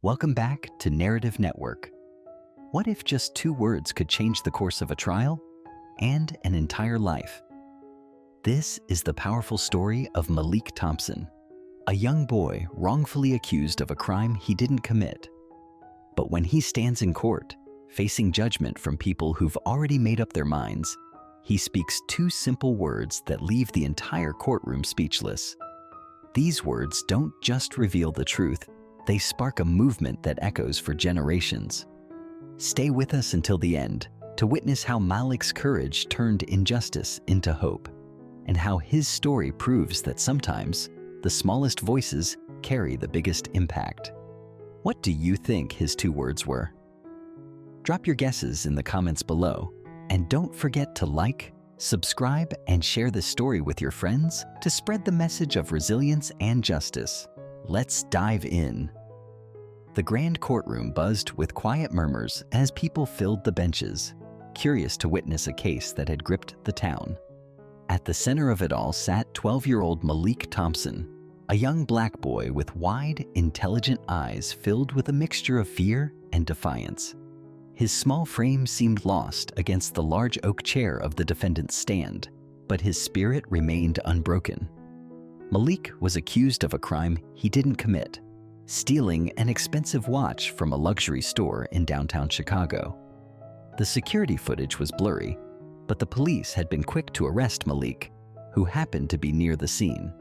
Welcome back to Narrative Network. What if just two words could change the course of a trial and an entire life? This is the powerful story of Malik Thompson, a young boy wrongfully accused of a crime he didn't commit. But when he stands in court, facing judgment from people who've already made up their minds, he speaks two simple words that leave the entire courtroom speechless. These words don't just reveal the truth, they spark a movement that echoes for generations. Stay with us until the end to witness how Malik's courage turned injustice into hope, and how his story proves that sometimes the smallest voices carry the biggest impact. What do you think his two words were? Drop your guesses in the comments below, and don't forget to like, subscribe, and share this story with your friends to spread the message of resilience and justice. Let's dive in. The grand courtroom buzzed with quiet murmurs as people filled the benches, curious to witness a case that had gripped the town. At the center of it all sat 12-year-old Malik Thompson, a young black boy with wide, intelligent eyes filled with a mixture of fear and defiance. His small frame seemed lost against the large oak chair of the defendant's stand, but his spirit remained unbroken. Malik was accused of a crime he didn't commit, stealing an expensive watch from a luxury store in downtown Chicago. The security footage was blurry, but the police had been quick to arrest Malik, who happened to be near the scene.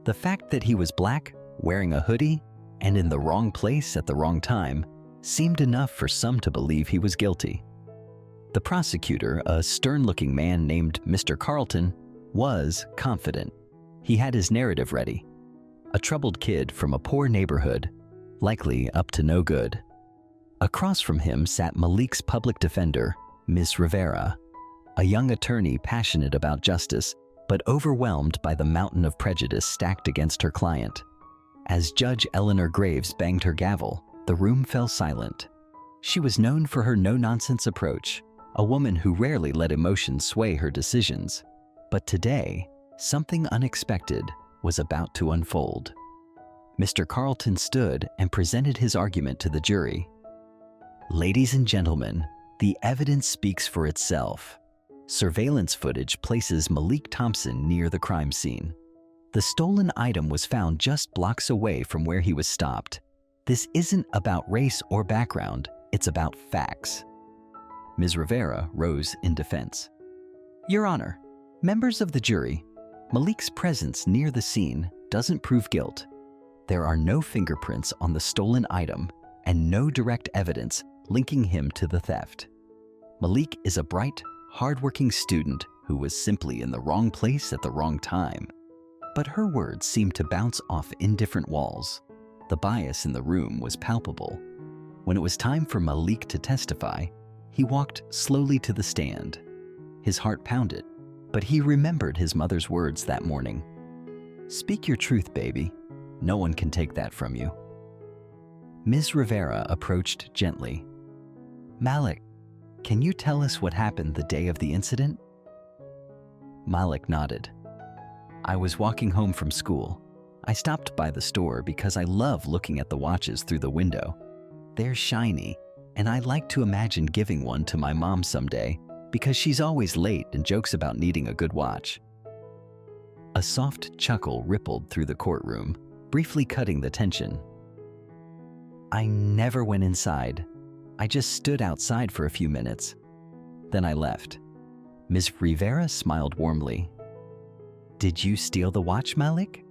The fact that he was black, wearing a hoodie, and in the wrong place at the wrong time seemed enough for some to believe he was guilty. The prosecutor, a stern-looking man named Mr. Carlton, was confident. He had his narrative ready. A troubled kid from a poor neighborhood, likely up to no good. Across from him sat Malik's public defender, Ms. Rivera, a young attorney passionate about justice, but overwhelmed by the mountain of prejudice stacked against her client. As Judge Eleanor Graves banged her gavel, the room fell silent. She was known for her no-nonsense approach, a woman who rarely let emotions sway her decisions. But today, something unexpected was about to unfold. Mr. Carlton stood and presented his argument to the jury. Ladies and gentlemen, the evidence speaks for itself. Surveillance footage places Malik Thompson near the crime scene. The stolen item was found just blocks away from where he was stopped. This isn't about race or background, it's about facts. Ms. Rivera rose in defense. Your Honor, members of the jury, Malik's presence near the scene doesn't prove guilt. There are no fingerprints on the stolen item and no direct evidence linking him to the theft. Malik is a bright, hardworking student who was simply in the wrong place at the wrong time. But her words seemed to bounce off indifferent walls. The bias in the room was palpable. When it was time for Malik to testify, he walked slowly to the stand. His heart pounded, but he remembered his mother's words that morning. Speak your truth, baby. No one can take that from you. Ms. Rivera approached gently. Malik, can you tell us what happened the day of the incident? Malik nodded. I was walking home from school. I stopped by the store because I love looking at the watches through the window. They're shiny, and I like to imagine giving one to my mom someday, because she's always late and jokes about needing a good watch. A soft chuckle rippled through the courtroom, briefly cutting the tension. I never went inside. I just stood outside for a few minutes. Then I left. Ms. Rivera smiled warmly. Did you steal the watch, Malik?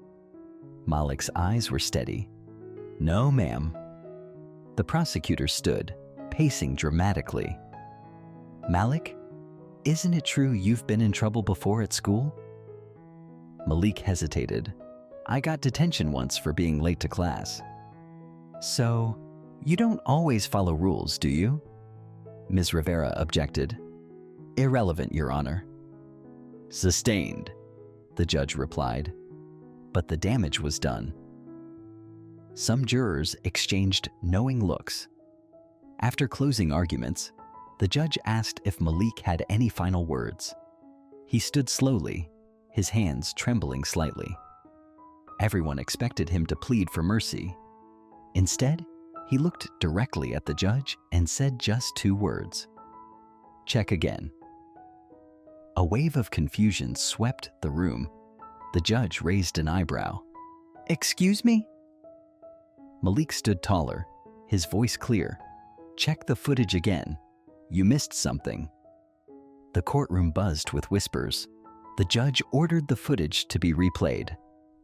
Malik's eyes were steady. No, ma'am. The prosecutor stood, pacing dramatically. Malik, isn't it true you've been in trouble before at school? Malik hesitated. I got detention once for being late to class. So, you don't always follow rules, do you? Ms. Rivera objected. Irrelevant, Your Honor. Sustained, the judge replied. But the damage was done. Some jurors exchanged knowing looks. After closing arguments, the judge asked if Malik had any final words. He stood slowly, his hands trembling slightly. Everyone expected him to plead for mercy. Instead, He looked directly at the judge and said just 2 words. "Check again." A wave of confusion swept the room. The judge raised an eyebrow. "Excuse me?" Malik stood taller, his voice clear. "Check the footage again. You missed something." The courtroom buzzed with whispers. The judge ordered the footage to be replayed.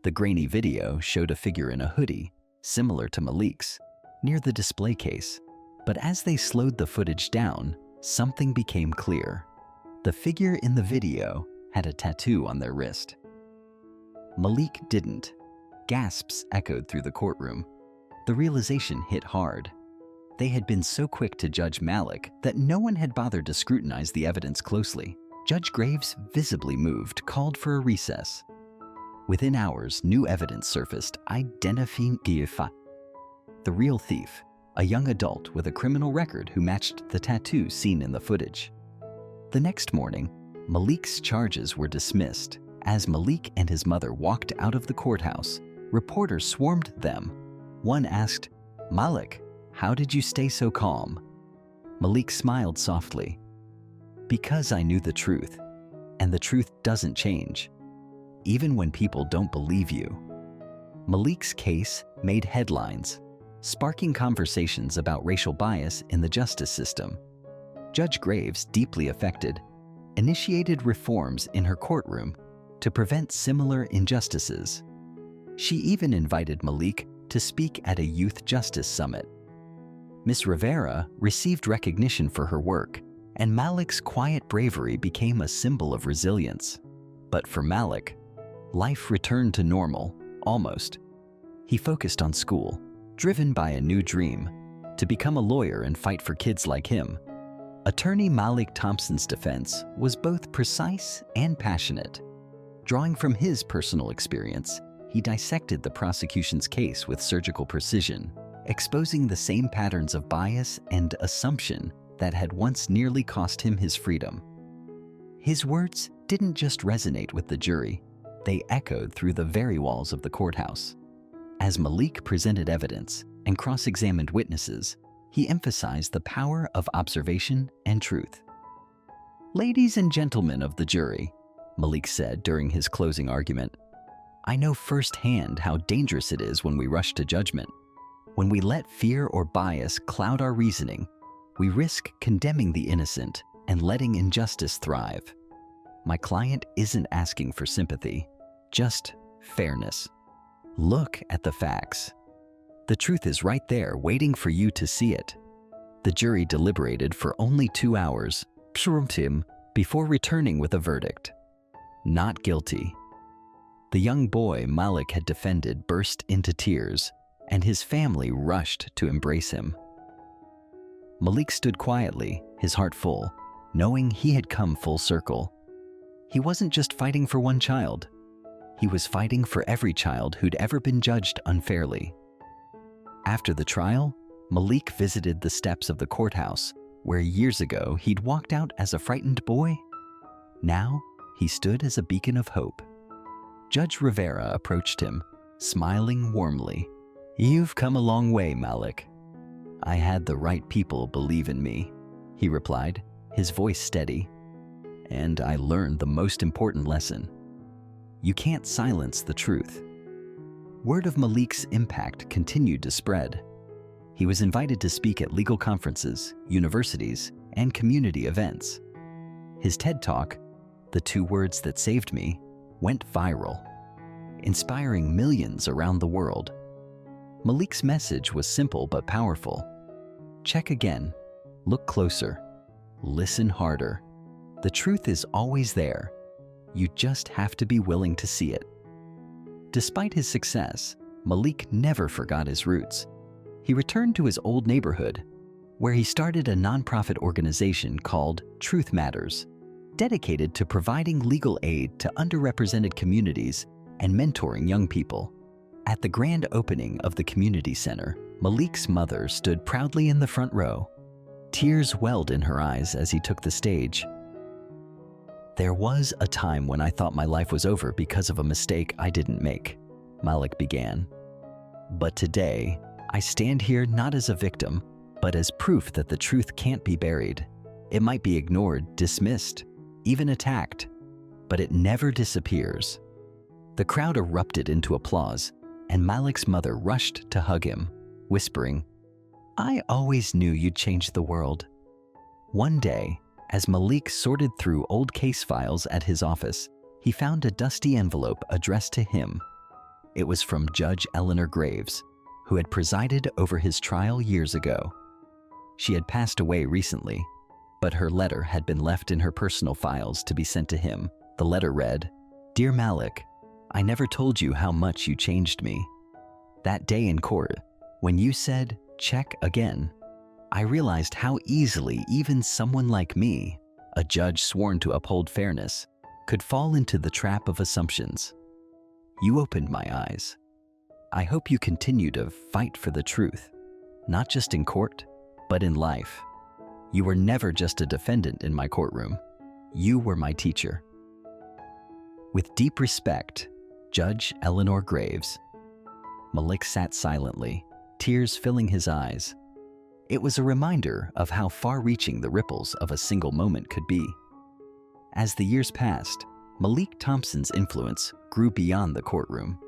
The grainy video showed a figure in a hoodie, similar to Malik's, near the display case. But as they slowed the footage down, something became clear. The figure in the video had a tattoo on their wrist. Malik didn't. Gasps echoed through the courtroom. The realization hit hard. They had been so quick to judge Malik that no one had bothered to scrutinize the evidence closely. Judge Graves, visibly moved, called for a recess. Within hours, new evidence surfaced identifying the real thief, a young adult with a criminal record who matched the tattoo seen in the footage. The next morning, Malik's charges were dismissed. As Malik and his mother walked out of the courthouse, reporters swarmed them. One asked, "Malik, how did you stay so calm?" Malik smiled softly. "Because I knew the truth, and the truth doesn't change, even when people don't believe you." Malik's case made headlines, sparking conversations about racial bias in the justice system. Judge Graves, deeply affected, initiated reforms in her courtroom to prevent similar injustices. She even invited Malik to speak at a youth justice summit. Ms. Rivera received recognition for her work, and Malik's quiet bravery became a symbol of resilience. But for Malik, life returned to normal, almost. He focused on school, driven by a new dream, to become a lawyer and fight for kids like him. Attorney Malik Thompson's defense was both precise and passionate. Drawing from his personal experience, he dissected the prosecution's case with surgical precision, exposing the same patterns of bias and assumption that had once nearly cost him his freedom. His words didn't just resonate with the jury, they echoed through the very walls of the courthouse. As Malik presented evidence and cross-examined witnesses, he emphasized the power of observation and truth. "Ladies and gentlemen of the jury," Malik said during his closing argument, "I know firsthand how dangerous it is when we rush to judgment. When we let fear or bias cloud our reasoning, we risk condemning the innocent and letting injustice thrive. My client isn't asking for sympathy, just fairness. Look at the facts. The truth is right there, waiting for you to see it." The jury deliberated for only 2 hours before returning with a verdict: not guilty. The young boy Malik had defended burst into tears, and his family rushed to embrace him. Malik stood quietly, his heart full, knowing he had come full circle. He wasn't just fighting for one child. He was fighting for every child who'd ever been judged unfairly. After the trial, Malik visited the steps of the courthouse, where years ago he'd walked out as a frightened boy. Now, he stood as a beacon of hope. Judge Rivera approached him, smiling warmly. "You've come a long way, Malik." "I had the right people believe in me," he replied, his voice steady. "And I learned the most important lesson. You can't silence the truth." Word of Malik's impact continued to spread. He was invited to speak at legal conferences, universities, and community events. His TED Talk, "The 2 Words That Saved Me," went viral, inspiring millions around the world. Malik's message was simple but powerful. Check again, look closer, listen harder. The truth is always there. You just have to be willing to see it. Despite his success, Malik never forgot his roots. He returned to his old neighborhood, where he started a nonprofit organization called Truth Matters, dedicated to providing legal aid to underrepresented communities and mentoring young people. At the grand opening of the community center, Malik's mother stood proudly in the front row. Tears welled in her eyes as he took the stage. "There was a time when I thought my life was over because of a mistake I didn't make," Malik began. "But today, I stand here not as a victim, but as proof that the truth can't be buried. It might be ignored, dismissed, even attacked, but it never disappears. The crowd erupted into applause, and Malik's mother rushed to hug him, whispering, "I always knew you'd change the world." One day, as Malik sorted through old case files at his office, he found a dusty envelope addressed to him. It was from Judge Eleanor Graves, who had presided over his trial years ago. She had passed away recently, but her letter had been left in her personal files to be sent to him. The letter read, "Dear Malik, I never told you how much you changed me. That day in court, when you said, 'Check again,' I realized how easily even someone like me, a judge sworn to uphold fairness, could fall into the trap of assumptions. You opened my eyes. I hope you continue to fight for the truth, not just in court, but in life. You were never just a defendant in my courtroom. You were my teacher." With deep respect, Judge Eleanor Graves. Malik sat silently, tears filling his eyes. It was a reminder of how far-reaching the ripples of a single moment could be. As the years passed, Malik Thompson's influence grew beyond the courtroom.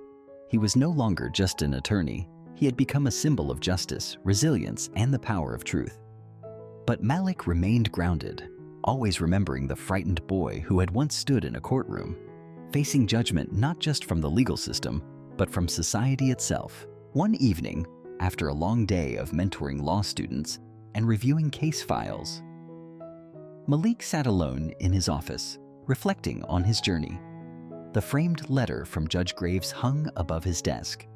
He was no longer just an attorney. He had become a symbol of justice, resilience, and the power of truth. But Malik remained grounded, always remembering the frightened boy who had once stood in a courtroom, facing judgment not just from the legal system, but from society itself. One evening, after a long day of mentoring law students and reviewing case files, Malik sat alone in his office, reflecting on his journey. The framed letter from Judge Graves hung above his desk,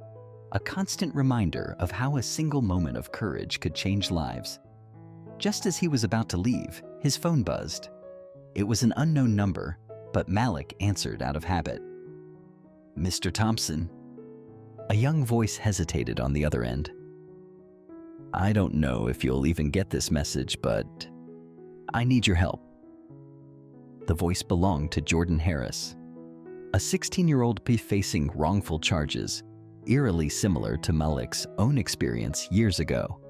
a constant reminder of how a single moment of courage could change lives. Just as he was about to leave, his phone buzzed. It was an unknown number, but Malik answered out of habit. "Mr. Thompson." A young voice hesitated on the other end. "I don't know if you'll even get this message, but I need your help." The voice belonged to Jordan Harris, a 16-year-old facing wrongful charges, eerily similar to Malik's own experience years ago.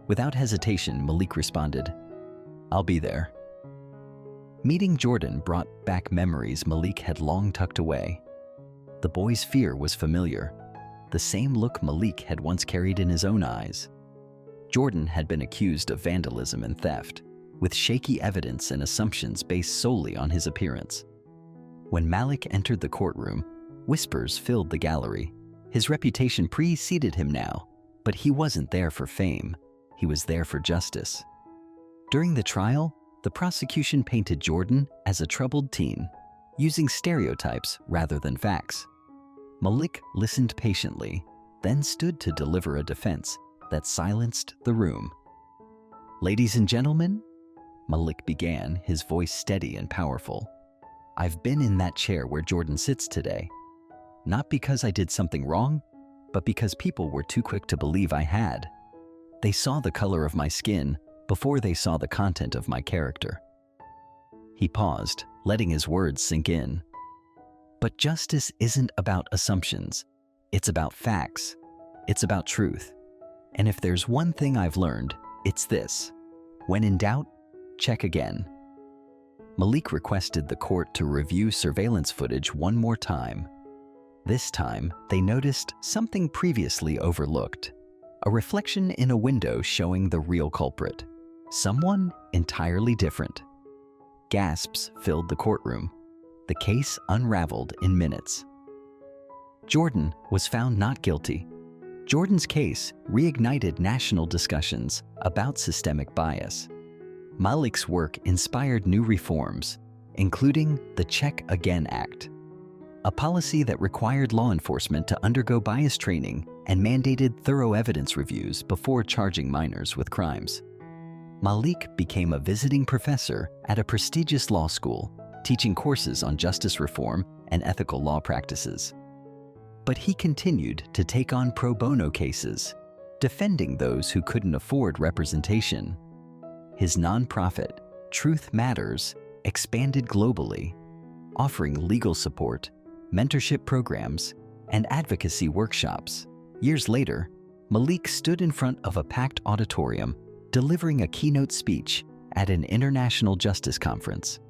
Without hesitation, Malik responded, "I'll be there." Meeting Jordan brought back memories Malik had long tucked away. The boy's fear was familiar, the same look Malik had once carried in his own eyes. Jordan had been accused of vandalism and theft, with shaky evidence and assumptions based solely on his appearance. When Malik entered the courtroom, whispers filled the gallery. His reputation preceded him now, but he wasn't there for fame. He was there for justice. During the trial, the prosecution painted Jordan as a troubled teen, using stereotypes rather than facts. Malik listened patiently, then stood to deliver a defense that silenced the room. "Ladies and gentlemen," Malik began, his voice steady and powerful, "I've been in that chair where Jordan sits today, not because I did something wrong, but because people were too quick to believe I had. They saw the color of my skin before they saw the content of my character." He paused, letting his words sink in. But justice isn't about assumptions. It's about facts. It's about truth. And if there's one thing I've learned, it's this: when in doubt, check again. Malik requested the court to review surveillance footage one more time. This time, they noticed something previously overlooked: a reflection in a window showing the real culprit, someone entirely different. Gasps filled the courtroom. The case unraveled in minutes. Jordan was found not guilty. Jordan's case reignited national discussions about systemic bias. Malik's work inspired new reforms, including the Check Again Act, a policy that required law enforcement to undergo bias training and mandated thorough evidence reviews before charging minors with crimes. Malik became a visiting professor at a prestigious law school, teaching courses on justice reform and ethical law practices. But he continued to take on pro bono cases, defending those who couldn't afford representation. His nonprofit, Truth Matters, expanded globally, offering legal support, mentorship programs, and advocacy workshops. Years later, Malik stood in front of a packed auditorium, delivering a keynote speech at an international justice conference.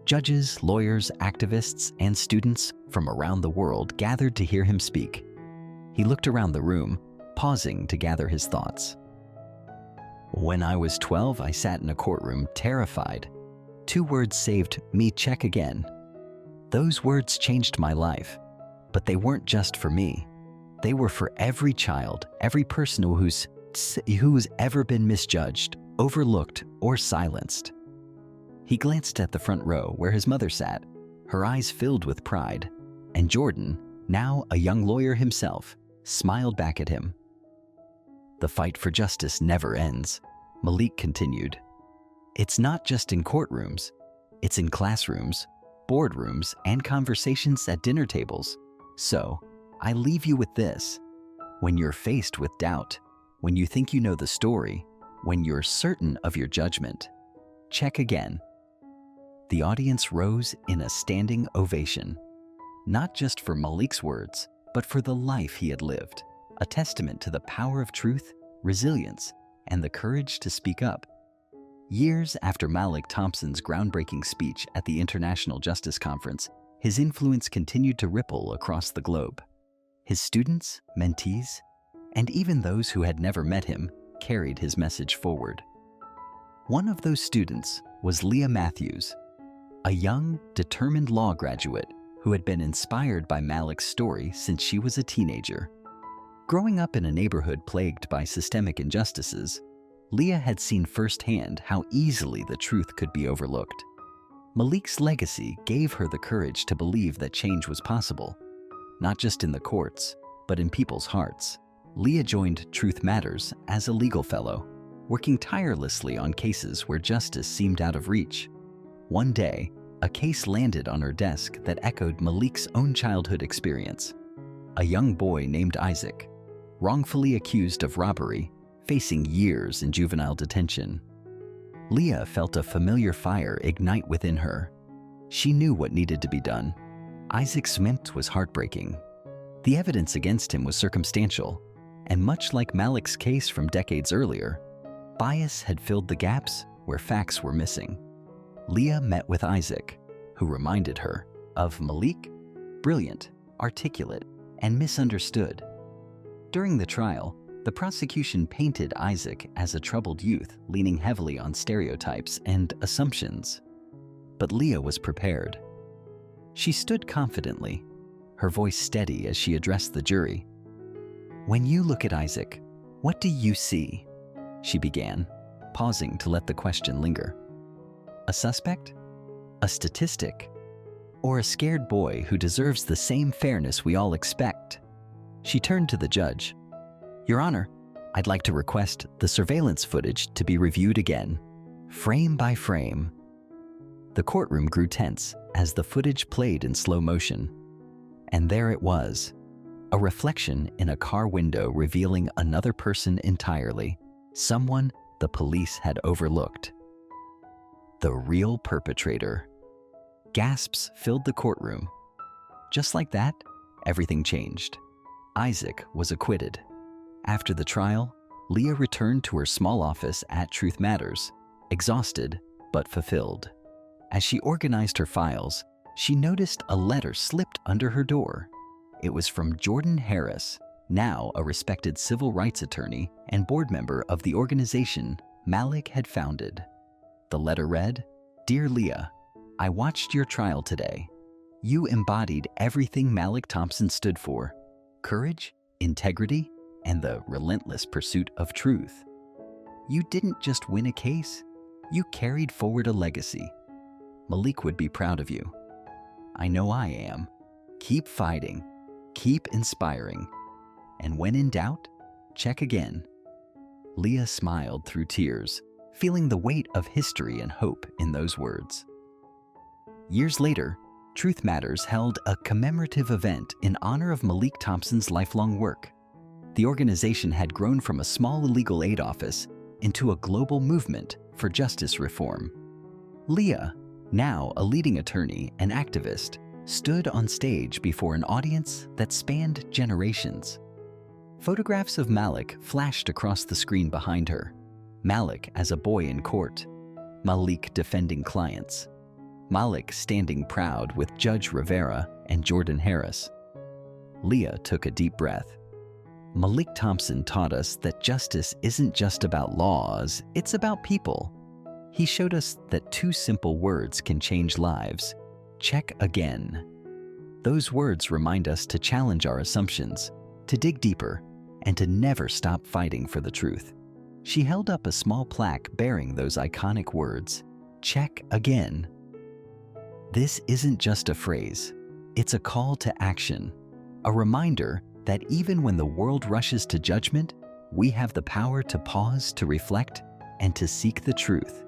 Judges, lawyers, activists, and students from around the world gathered to hear him speak. He looked around the room, pausing to gather his thoughts. When I was 12, I sat in a courtroom, terrified. 2 words saved me, check again. Those words changed my life, but they weren't just for me. They were for every child, every person who's ever been misjudged, overlooked, or silenced. He glanced at the front row where his mother sat, her eyes filled with pride, and Jordan, now a young lawyer himself, smiled back at him. The fight for justice never ends, Malik continued. It's not just in courtrooms, it's in classrooms, boardrooms, and conversations at dinner tables. So, I leave you with this. When you're faced with doubt, when you think you know the story, when you're certain of your judgment, check again. The audience rose in a standing ovation, not just for Malik's words, but for the life he had lived, a testament to the power of truth, resilience, and the courage to speak up. Years after Malik Thompson's groundbreaking speech at the International Justice Conference, his influence continued to ripple across the globe. His students, mentees, and even those who had never met him carried his message forward. One of those students was Leah Matthews, a young, determined law graduate who had been inspired by Malik's story since she was a teenager. Growing up in a neighborhood plagued by systemic injustices, Leah had seen firsthand how easily the truth could be overlooked. Malik's legacy gave her the courage to believe that change was possible, not just in the courts, but in people's hearts. Leah joined Truth Matters as a legal fellow, working tirelessly on cases where justice seemed out of reach. One day, a case landed on her desk that echoed Malik's own childhood experience. A young boy named Isaac, wrongfully accused of robbery, facing years in juvenile detention. Leah felt a familiar fire ignite within her. She knew what needed to be done. Isaac's death was heartbreaking. The evidence against him was circumstantial, and much like Malik's case from decades earlier, bias had filled the gaps where facts were missing. Leah met with Isaac, who reminded her of Malik, brilliant, articulate, and misunderstood. During the trial, the prosecution painted Isaac as a troubled youth leaning heavily on stereotypes and assumptions. But Leah was prepared. She stood confidently, her voice steady as she addressed the jury. "When you look at Isaac, what do you see?" she began, pausing to let the question linger. A suspect? A statistic? Or a scared boy who deserves the same fairness we all expect? She turned to the judge. "Your Honor, I'd like to request the surveillance footage to be reviewed again, frame by frame." The courtroom grew tense as the footage played in slow motion. And there it was, a reflection in a car window revealing another person entirely, someone the police had overlooked. The real perpetrator. Gasps filled the courtroom. Just like that, everything changed. Isaac was acquitted. After the trial, Leah returned to her small office at Truth Matters, exhausted but fulfilled. As she organized her files, she noticed a letter slipped under her door. It was from Jordan Harris, now a respected civil rights attorney and board member of the organization Malik had founded. The letter read, "Dear Leah, I watched your trial today. You embodied everything Malik Thompson stood for: courage, integrity, and the relentless pursuit of truth. You didn't just win a case, you carried forward a legacy. Malik would be proud of you. I know I am. Keep fighting, keep inspiring, and when in doubt, check again." Leah smiled through tears, feeling the weight of history and hope in those words. Years later, Truth Matters held a commemorative event in honor of Malik Thompson's lifelong work. The organization had grown from a small legal aid office into a global movement for justice reform. Leah, now a leading attorney and activist, stood on stage before an audience that spanned generations. Photographs of Malik flashed across the screen behind her. Malik as a boy in court. Malik defending clients. Malik standing proud with Judge Rivera and Jordan Harris. Leah took a deep breath. Malik Thompson taught us that justice isn't just about laws, it's about people. He showed us that 2 simple words can change lives. Check again. Those words remind us to challenge our assumptions, to dig deeper, and to never stop fighting for the truth. She held up a small plaque bearing those iconic words. Check again. This isn't just a phrase, it's a call to action, a reminder that even when the world rushes to judgment, we have the power to pause, to reflect, and to seek the truth.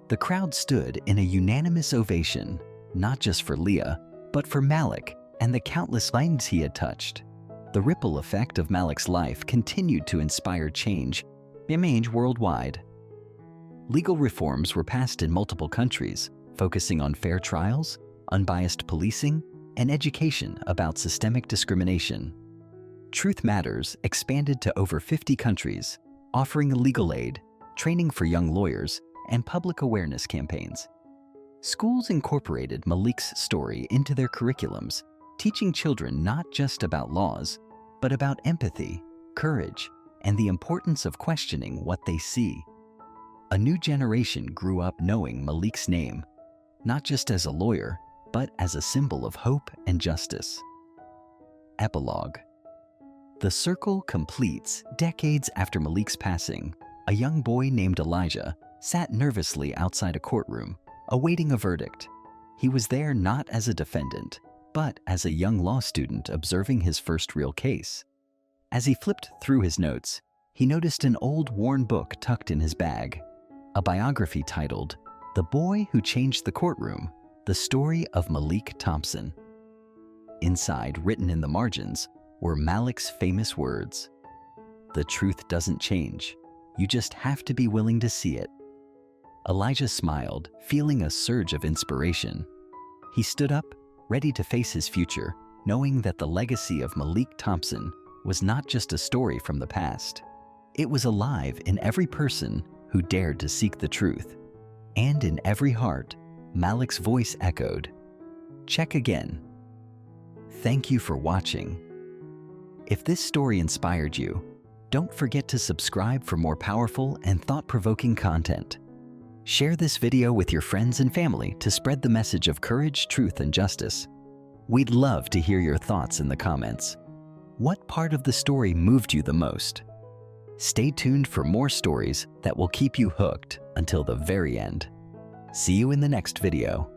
The crowd stood in a unanimous ovation, not just for Leah, but for Malik and the countless lives he had touched. The ripple effect of Malik's life continued to inspire change worldwide. Legal reforms were passed in multiple countries, focusing on fair trials, unbiased policing, and education about systemic discrimination. Truth Matters expanded to over 50 countries, offering legal aid, training for young lawyers, and public awareness campaigns. Schools incorporated Malik's story into their curriculums, teaching children not just about laws, but about empathy, courage, and the importance of questioning what they see. A new generation grew up knowing Malik's name, not just as a lawyer, but as a symbol of hope and justice. Epilogue. The circle completes. Decades after Malik's passing, a young boy named Elijah sat nervously outside a courtroom, awaiting a verdict. He was there not as a defendant, but as a young law student observing his first real case. As he flipped through his notes, he noticed an old, worn book tucked in his bag, a biography titled, "The Boy Who Changed the Courtroom: The Story of Malik Thompson." Inside, written in the margins, were Malik's famous words, "The truth doesn't change. You just have to be willing to see it." Elijah smiled, feeling a surge of inspiration. He stood up, ready to face his future, knowing that the legacy of Malik Thompson was not just a story from the past. It was alive in every person who dared to seek the truth. And in every heart, Malik's voice echoed, "Check again." Thank you for watching. If this story inspired you, don't forget to subscribe for more powerful and thought-provoking content. Share this video with your friends and family to spread the message of courage, truth, and justice. We'd love to hear your thoughts in the comments. What part of the story moved you the most? Stay tuned for more stories that will keep you hooked until the very end. See you in the next video.